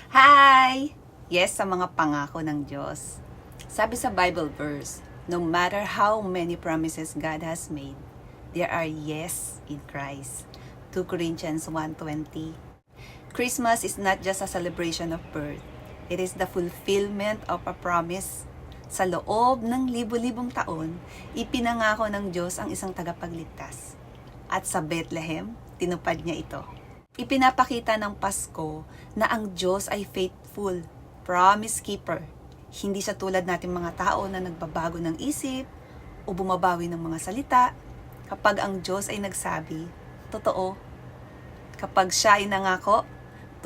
Hi! Yes sa mga pangako ng Diyos. Sabi sa Bible verse, no matter how many promises God has made, there are yes in Christ. 2 Corinthians 1:20. Christmas is not just a celebration of birth. It is the fulfillment of a promise. Sa loob ng libo-libong taon, ipinangako ng Diyos ang isang tagapagligtas. At sa Bethlehem, tinupad niya ito. Ipinapakita ng Pasko na ang Diyos ay faithful, promise keeper. Hindi siya tulad nating mga tao na nagbabago ng isip o bumabawi ng mga salita. Kapag ang Diyos ay nagsabi, totoo. Kapag siya ay nangako,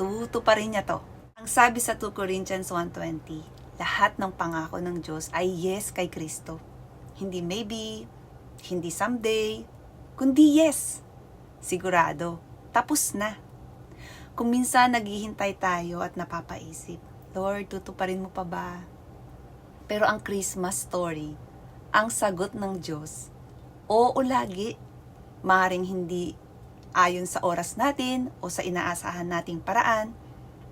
tutuparin niya to. Ang sabi sa 2 Corinthians 1:20, lahat ng pangako ng Diyos ay yes kay Kristo. Hindi maybe, hindi someday, kundi yes. Sigurado, tapos na. Kung minsan naghihintay tayo at napapaisip, Lord, tutuparin mo pa ba? Pero ang Christmas story, ang sagot ng Diyos, oo lagi, maaaring hindi ayon sa oras natin o sa inaasahan nating paraan,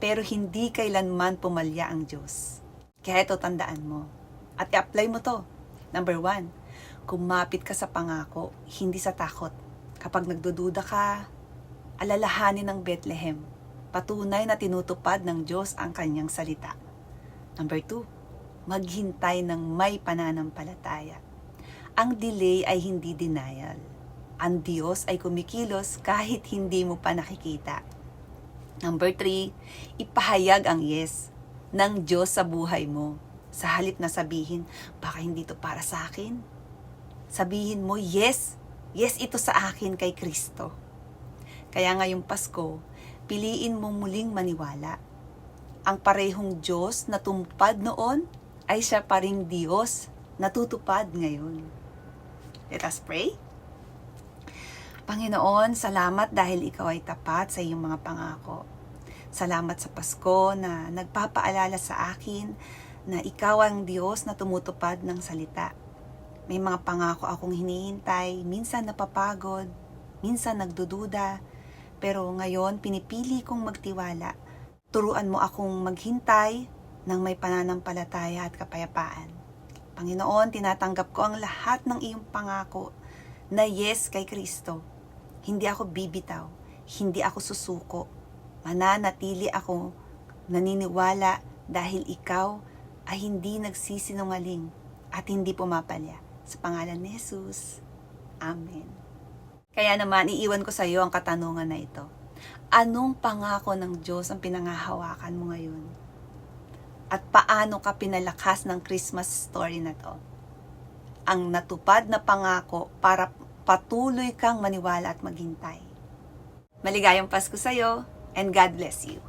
pero hindi kailanman pumalya ang Diyos. Kaya ito tandaan mo at i-apply mo to. Number 1, kumapit ka sa pangako, hindi sa takot. Kapag nagdududa ka, alalahanin ng Bethlehem. Patunay na tinutupad ng Diyos ang kanyang salita. Number 2, maghintay ng may pananampalataya. Ang delay ay hindi denial. Ang Diyos ay kumikilos kahit hindi mo pa nakikita. Number 3, ipahayag ang yes ng Diyos sa buhay mo. Sa halip na sabihin, baka hindi to para sa akin. Sabihin mo, yes, yes ito sa akin kay Kristo. Kaya ngayong Pasko, piliin mo muling maniwala. Ang parehong Diyos na tumupad noon ay siya pa ring Diyos na tutupad ngayon. Let us pray. Panginoon, salamat dahil ikaw ay tapat sa iyong mga pangako. Salamat sa Pasko na nagpapaalala sa akin na ikaw ang Diyos na tumutupad ng salita. May mga pangako akong hinihintay, minsan napapagod, minsan nagdududa, pero ngayon pinipili kong magtiwala. Turuan mo akong maghintay ng may pananampalataya at kapayapaan. Panginoon, tinatanggap ko ang lahat ng iyong pangako na yes kay Kristo. Hindi ako bibitaw, hindi ako susuko. Mananatili ako naniniwala dahil ikaw ay hindi nagsisinungaling at hindi pumapalya. Sa pangalan ni Jesus. Amen. Kaya naman, iiwan ko sa iyo ang katanungan na ito. Anong pangako ng Diyos ang pinangahawakan mo ngayon? At paano ka pinalakas ng Christmas story na to? Ang natupad na pangako para patuloy kang maniwala at maghintay. Maligayang Pasko sa iyo, and God bless you.